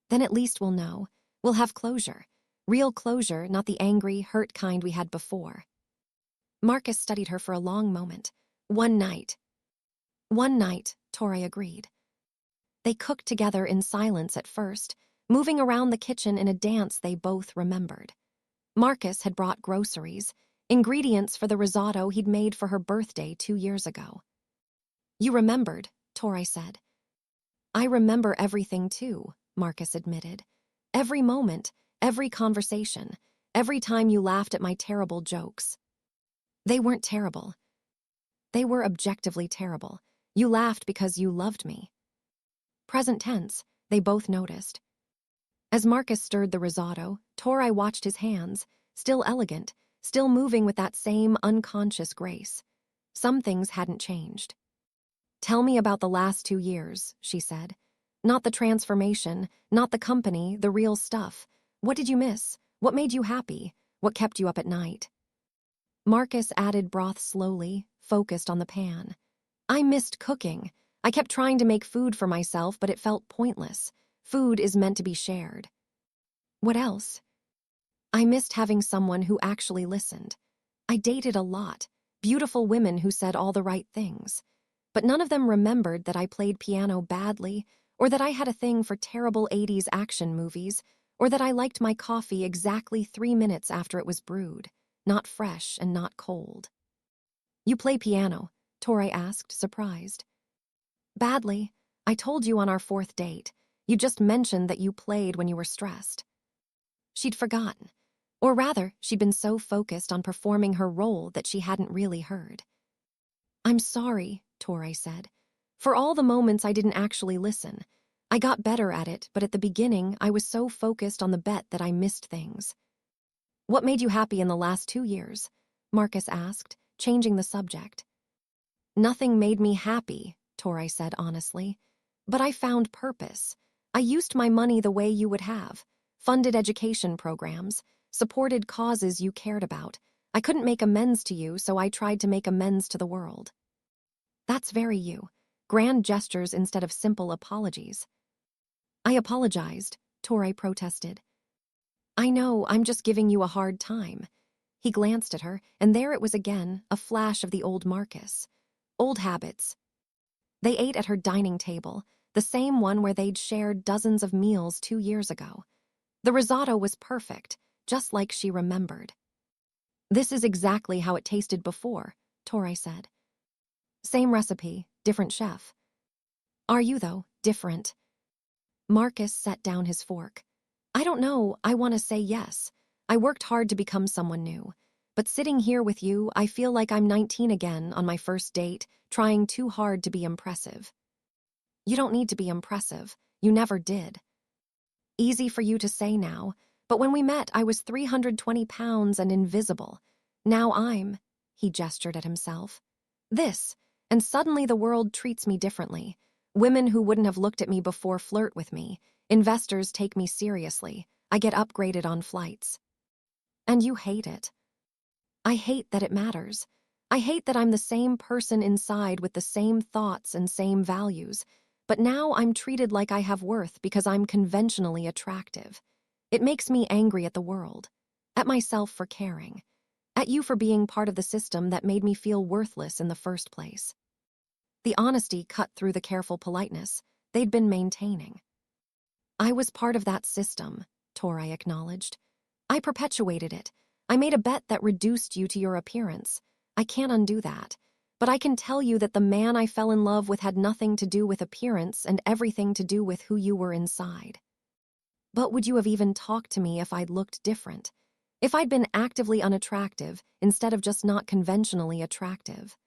A: then at least we'll know. We'll have closure. Real closure, not the angry, hurt kind we had before. Marcus studied her for a long moment. One night, Tori agreed. They cooked together in silence at first, moving around the kitchen in a dance they both remembered. Marcus had brought groceries, ingredients for the risotto he'd made for her birthday 2 years ago. You remembered, Tori said. I remember everything too, Marcus admitted. Every moment, every conversation, every time you laughed at my terrible jokes. They weren't terrible. They were objectively terrible. You laughed because you loved me. Present tense, they both noticed. As Marcus stirred the risotto, Tori watched his hands, still elegant, still moving with that same unconscious grace. Some things hadn't changed. Tell me about the last 2 years, she said. Not the transformation, not the company, the real stuff. What did you miss? What made you happy? What kept you up at night? Marcus added broth slowly, focused on the pan. I missed cooking. I kept trying to make food for myself, but it felt pointless. Food is meant to be shared. What else? I missed having someone who actually listened. I dated a lot, beautiful women who said all the right things. But none of them remembered that I played piano badly, or that I had a thing for terrible 80s action movies, or that I liked my coffee exactly 3 minutes after it was brewed, not fresh and not cold. You play piano? Tori asked, surprised. Badly. I told you on our 4th date. You just mentioned that you played when you were stressed. She'd forgotten. Or rather, she'd been so focused on performing her role that she hadn't really heard. I'm sorry, Tori said. For all the moments I didn't actually listen. I got better at it, but at the beginning I was so focused on the bet that I missed things. What made you happy in the last 2 years? Marcus asked, changing the subject. Nothing made me happy, Tori said honestly. But I found purpose. I used my money the way you would have. Funded education programs, supported causes you cared about. I couldn't make amends to you, so I tried to make amends to the world. That's very you. Grand gestures instead of simple apologies. I apologized, Tori protested. I know, I'm just giving you a hard time. He glanced at her, and there it was again, a flash of the old Marcus. Old habits. They ate at her dining table, the same one where they'd shared dozens of meals 2 years ago. The risotto was perfect, just like she remembered. This is exactly how it tasted before, Tori said. Same recipe, different chef. Are you, though, different? Marcus set down his fork. I don't know, I want to say yes. I worked hard to become someone new. But sitting here with you, I feel like I'm 19 again on my first date, trying too hard to be impressive. You don't need to be impressive. You never did. Easy for you to say now, but when we met, I was 320 pounds and invisible. Now he gestured at himself. This, and suddenly the world treats me differently. Women who wouldn't have looked at me before flirt with me. Investors take me seriously. I get upgraded on flights. And you hate it. I hate that it matters. I hate that I'm the same person inside with the same thoughts and same values, but now I'm treated like I have worth because I'm conventionally attractive. It makes me angry at the world, at myself for caring, at you for being part of the system that made me feel worthless in the first place. The honesty cut through the careful politeness they'd been maintaining. I was part of that system, Tori acknowledged. I perpetuated it. I made a bet that reduced you to your appearance. I can't undo that. But I can tell you that the man I fell in love with had nothing to do with appearance and everything to do with who you were inside. But would you have even talked to me if I'd looked different? If I'd been actively unattractive instead of just not conventionally attractive?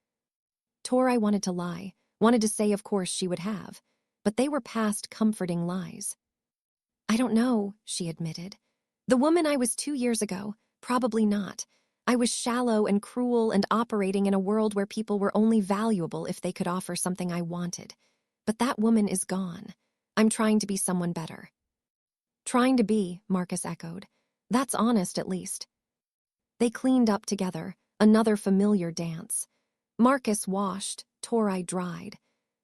A: Tori wanted to lie, wanted to say of course she would have, but they were past comforting lies. I don't know, she admitted. The woman I was 2 years ago, probably not. I was shallow and cruel and operating in a world where people were only valuable if they could offer something I wanted. But that woman is gone. I'm trying to be someone better. Trying to be, Marcus echoed. That's honest, at least. They cleaned up together, another familiar dance. Marcus washed, Tori dried.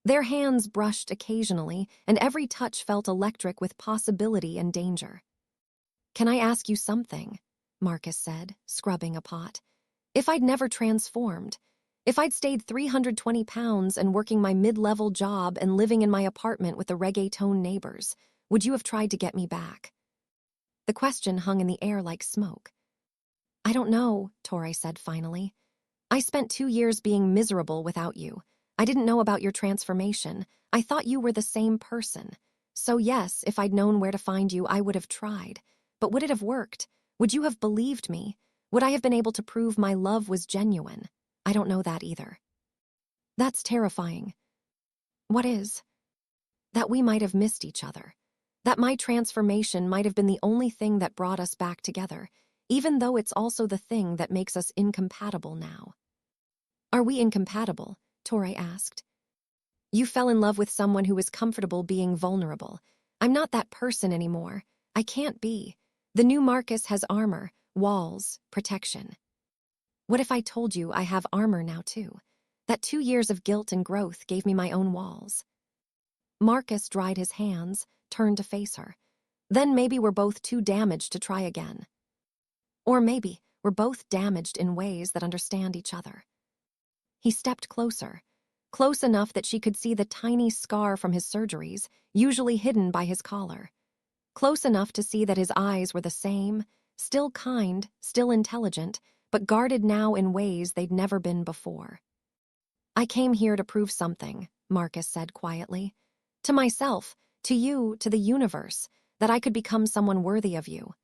A: Their hands brushed occasionally, and every touch felt electric with possibility and danger. Can I ask you something? Marcus said, scrubbing a pot. If I'd never transformed, if I'd stayed 320 pounds and working my mid-level job and living in my apartment with the reggaeton neighbors, would you have tried to get me back? The question hung in the air like smoke. I don't know, Tori said finally. I spent 2 years being miserable without you. I didn't know about your transformation. I thought you were the same person. So yes, if I'd known where to find you, I would have tried. But would it have worked? Would you have believed me? Would I have been able to prove my love was genuine? I don't know that either. That's terrifying. What is? That we might have missed each other. That my transformation might have been the only thing that brought us back together, even though it's also the thing that makes us incompatible now. Are we incompatible? Tori asked. You fell in love with someone who was comfortable being vulnerable. I'm not that person anymore. I can't be. The new Marcus has armor, walls, protection. What if I told you I have armor now too? That 2 years of guilt and growth gave me my own walls. Marcus dried his hands, turned to face her. Then maybe we're both too damaged to try again. Or maybe we're both damaged in ways that understand each other. He stepped closer, close enough that she could see the tiny scar from his surgeries, usually hidden by his collar. Close enough to see that his eyes were the same, still kind, still intelligent, but guarded now in ways they'd never been before. I came here to prove something, Marcus said quietly. To myself, to you, to the universe, that I could become someone worthy of you.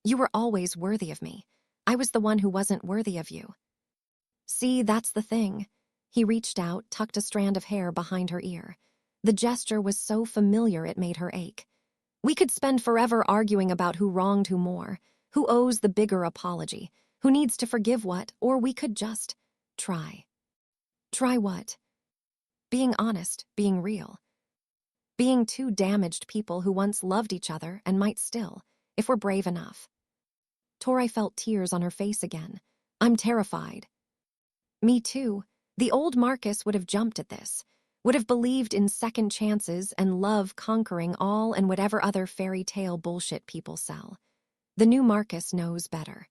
A: You were always worthy of me. I was the one who wasn't worthy of you. See, that's the thing. He reached out, tucked a strand of hair behind her ear. The gesture was so familiar it made her ache. We could spend forever arguing about who wronged who more, who owes the bigger apology, who needs to forgive what, or we could just try. Try what? Being honest, being real. Being two damaged people who once loved each other and might still, if we're brave enough. Tori felt tears on her face again. I'm terrified. Me too. The old Marcus would have jumped at this, would have believed in second chances and love conquering all and whatever other fairy tale bullshit people sell. The new Marcus knows better.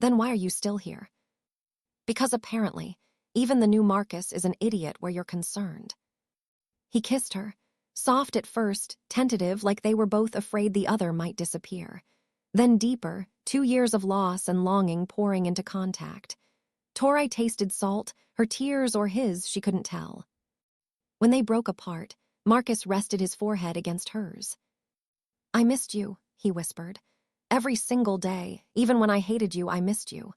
A: Then why are you still here? Because apparently, even the new Marcus is an idiot where you're concerned. He kissed her, soft at first, tentative like they were both afraid the other might disappear. Then deeper, 2 years of loss and longing pouring into contact. Tori tasted salt, her tears or his, she couldn't tell. When they broke apart, Marcus rested his forehead against hers. I missed you, he whispered. Every single day, even when I hated you, I missed you.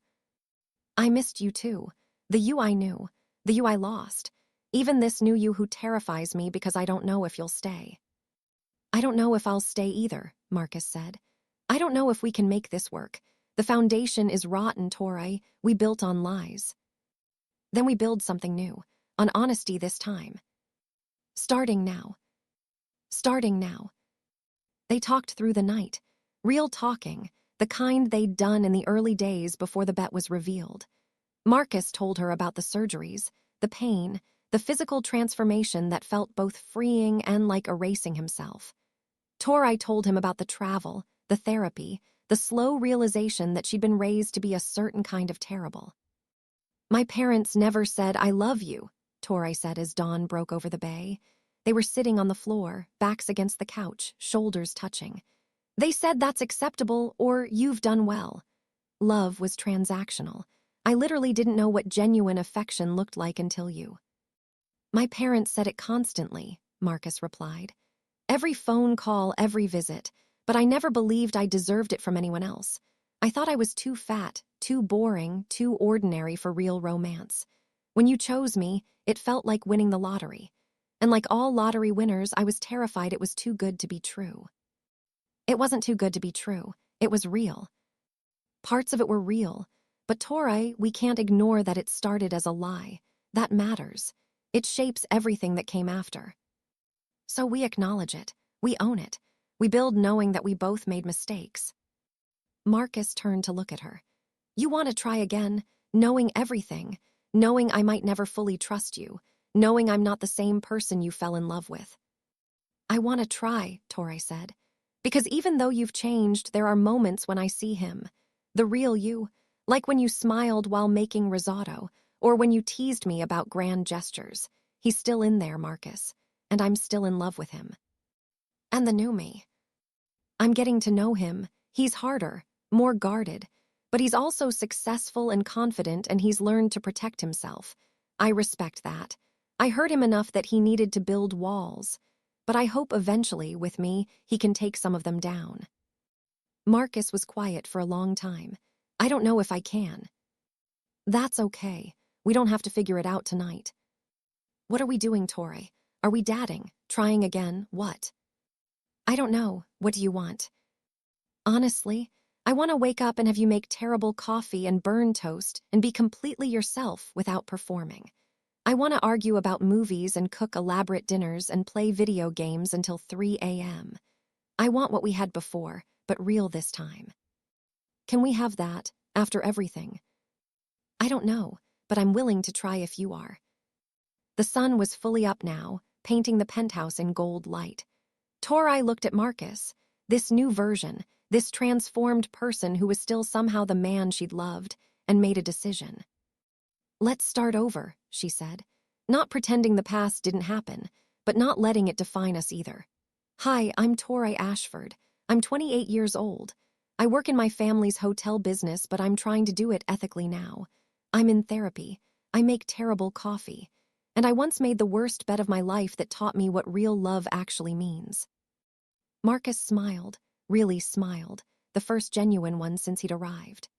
A: I missed you too, the you I knew, the you I lost. Even this new you who terrifies me because I don't know if you'll stay. I don't know if I'll stay either, Marcus said. I don't know if we can make this work. The foundation is rotten, Tori. We built on lies. Then we build something new, on honesty this time. Starting now. Starting now. They talked through the night. Real talking, the kind they'd done in the early days before the bet was revealed. Marcus told her about the surgeries, the pain, the physical transformation that felt both freeing and like erasing himself. Tori told him about the travel, the therapy, the slow realization that she'd been raised to be a certain kind of terrible. My parents never said, I love you, Tori said as dawn broke over the bay. They were sitting on the floor, backs against the couch, shoulders touching. They said that's acceptable or you've done well. Love was transactional. I literally didn't know what genuine affection looked like until you. My parents said it constantly, Marcus replied. Every phone call, every visit, but I never believed I deserved it from anyone else. I thought I was too fat, too boring, too ordinary for real romance. When you chose me, it felt like winning the lottery. And like all lottery winners, I was terrified it was too good to be true. It wasn't too good to be true. It was real. Parts of it were real. But Tori, we can't ignore that it started as a lie. That matters. It shapes everything that came after. So we acknowledge it. We own it. We build knowing that we both made mistakes. Marcus turned to look at her. You want to try again, knowing everything, knowing I might never fully trust you, knowing I'm not the same person you fell in love with. I want to try, Tori said. Because even though you've changed, there are moments when I see him. The real you, like when you smiled while making risotto, or when you teased me about grand gestures. He's still in there, Marcus, and I'm still in love with him. And the new me. I'm getting to know him. He's harder, more guarded, but he's also successful and confident, and he's learned to protect himself. I respect that. I hurt him enough that he needed to build walls, but I hope eventually, with me, he can take some of them down. Marcus was quiet for a long time. I don't know if I can. That's okay. We don't have to figure it out tonight. What are we doing, Tori? Are we dating? Trying again? What? I don't know. What do you want? Honestly, I want to wake up and have you make terrible coffee and burn toast and be completely yourself without performing. I want to argue about movies and cook elaborate dinners and play video games until 3 a.m. I want what we had before, but real this time. Can we have that, after everything? I don't know, but I'm willing to try if you are. The sun was fully up now, painting the penthouse in gold light. Tori looked at Marcus, this new version, this transformed person who was still somehow the man she'd loved, and made a decision. Let's start over, she said, not pretending the past didn't happen, but not letting it define us either. Hi, I'm Tori Ashford. I'm 28 years old. I work in my family's hotel business, but I'm trying to do it ethically now. I'm in therapy. I make terrible coffee. And I once made the worst bet of my life that taught me what real love actually means. Marcus smiled, really smiled, the first genuine one since he'd arrived.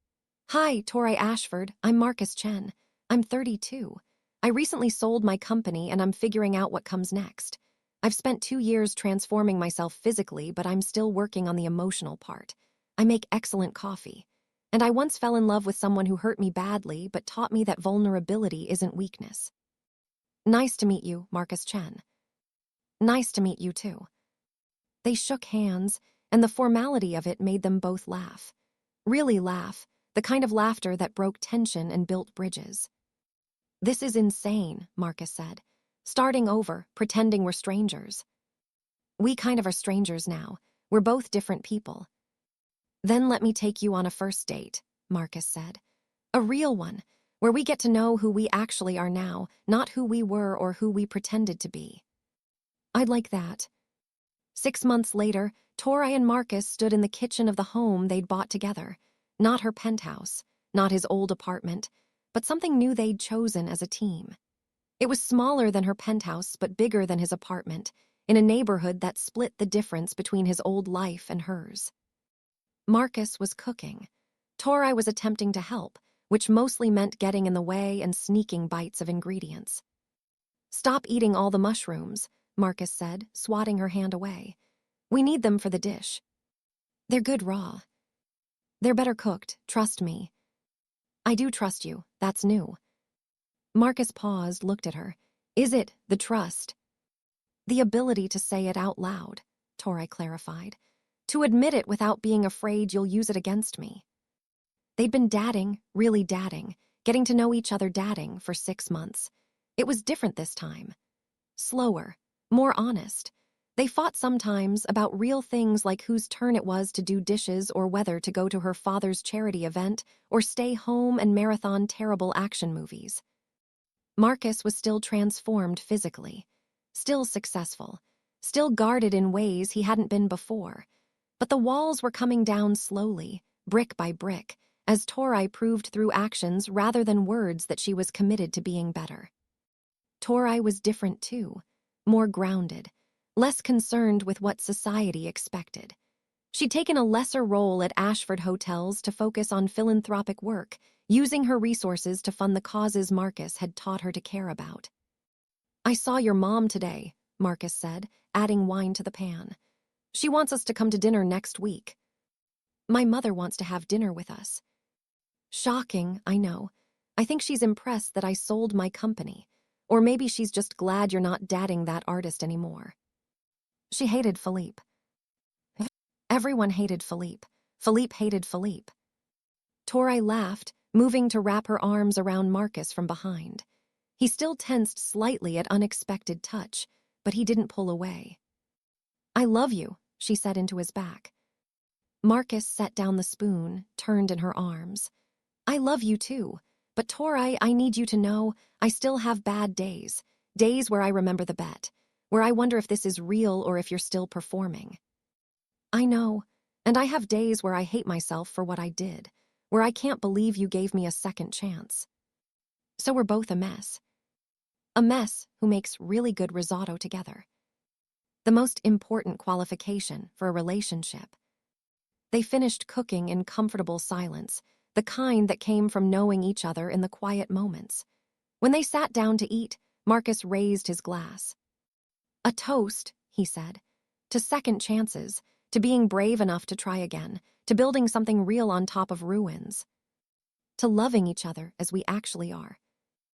A: Hi, Tori Ashford. I'm Marcus Chen. I'm 32. I recently sold my company and I'm figuring out what comes next. I've spent 2 years transforming myself physically, but I'm still working on the emotional part. I make excellent coffee. And I once fell in love with someone who hurt me badly, but taught me that vulnerability isn't weakness. Nice to meet you, Marcus Chen. Nice to meet you too. They shook hands, and the formality of it made them both laugh. Really laugh, the kind of laughter that broke tension and built bridges. This is insane, Marcus said. Starting over, pretending we're strangers. We kind of are strangers now. We're both different people. Then let me take you on a first date, Marcus said. A real one, where we get to know who we actually are now, not who we were or who we pretended to be. I'd like that. 6 months later, Tori and Marcus stood in the kitchen of the home they'd bought together. Not her penthouse, not his old apartment, but something new they'd chosen as a team. It was smaller than her penthouse, but bigger than his apartment, in a neighborhood that split the difference between his old life and hers. Marcus was cooking. Tori was attempting to help, which mostly meant getting in the way and sneaking bites of ingredients. Stop eating all the mushrooms, Marcus said, swatting her hand away. We need them for the dish. They're good raw. They're better cooked, trust me. I do trust you, that's new. Marcus paused, looked at her. Is it the trust? The ability to say it out loud, Tori clarified. To admit it without being afraid you'll use it against me. They'd been dating, really dating, getting to know each other dating for 6 months. It was different this time. Slower, more honest. They fought sometimes about real things like whose turn it was to do dishes or whether to go to her father's charity event or stay home and marathon terrible action movies. Marcus was still transformed physically, still successful, still guarded in ways he hadn't been before. But the walls were coming down slowly, brick by brick, as Tori proved through actions rather than words that she was committed to being better. Tori was different too, more grounded, less concerned with what society expected. She'd taken a lesser role at Ashford Hotels to focus on philanthropic work, using her resources to fund the causes Marcus had taught her to care about. "I saw your mom today," Marcus said, adding wine to the pan. "She wants us to come to dinner next week." "My mother wants to have dinner with us." "Shocking, I know. I think she's impressed that I sold my company. Or maybe she's just glad you're not dating that artist anymore." She hated Philippe. Everyone hated Philippe. Philippe hated Philippe. Tori laughed, moving to wrap her arms around Marcus from behind. He still tensed slightly at unexpected touch, but he didn't pull away. "I love you," she said into his back. Marcus set down the spoon, turned in her arms. "I love you too, but Tori, I need you to know I still have bad days. Days where I remember the bet, where I wonder if this is real or if you're still performing." "I know, and I have days where I hate myself for what I did, where I can't believe you gave me a second chance." So we're both a mess. A mess who makes really good risotto together. The most important qualification for a relationship. They finished cooking in comfortable silence, the kind that came from knowing each other in the quiet moments. When they sat down to eat, Marcus raised his glass. "A toast," he said, "to second chances, to being brave enough to try again, to building something real on top of ruins. To loving each other as we actually are,